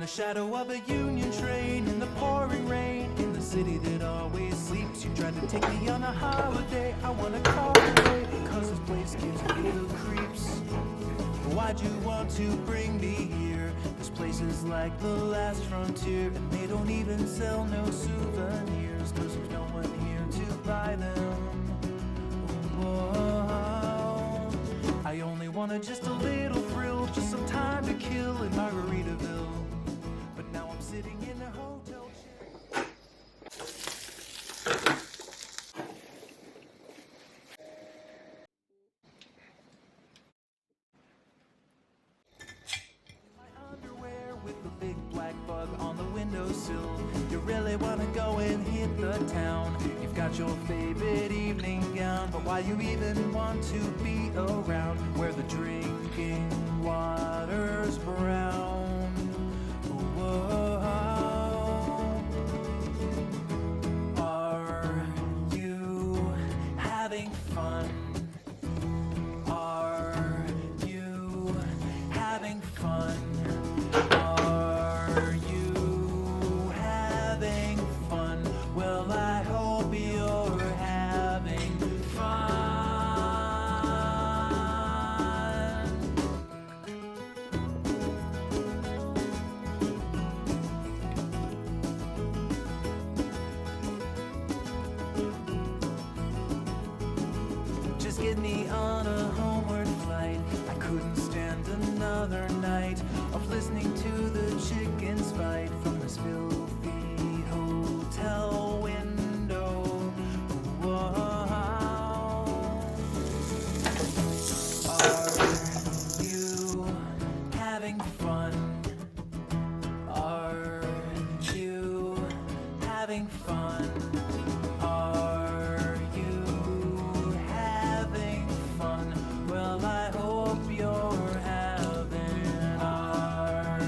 the shadow of a Union train, in the pouring rain, in the city that always sleeps. You tried to take me on a holiday. I wanna call away, cause this place gives me the creeps. Why'd you want to bring me here? This place is like the last frontier, and they don't even sell no souvenirs, cause there's no one here to buy them. Whoa. I only wanted just a little thrill, just some time to kill in Margaritaville. But now I'm sitting in a hotel chair. My underwear with the big black bug on the windowsill. You really wanna go and hit the town. You've got your favorite evening gown, but why you even want to be around where the drinking water's brown? Whoa. Are you having fun? Are you having fun? Are you having fun? Well, I hope you're having fun. Just get me on a homeward flight. I couldn't stand another night of listening to the chickens fight from this filthy hotel window. Whoa. Are you having fun? Are you having fun? Are you having fun? Well, I hope you're having. Are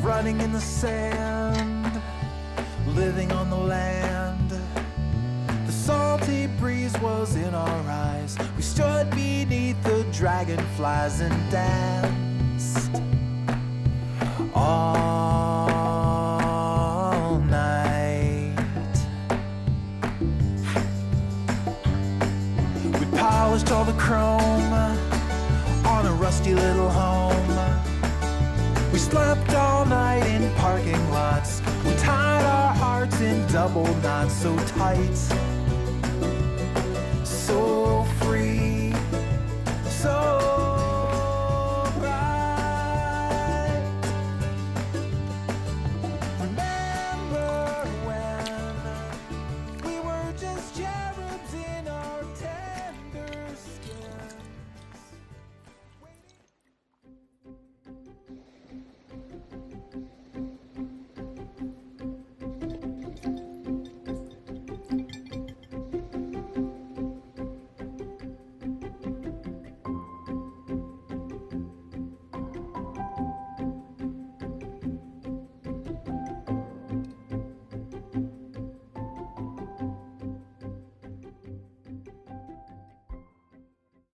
Running in the sand, living on the land. The salty breeze was in our eyes. We stood beneath the dragonflies and danced all night. We polished all the chrome on a rusty little home. We slept all night in parking lots. We tied our hearts in double knots so tight.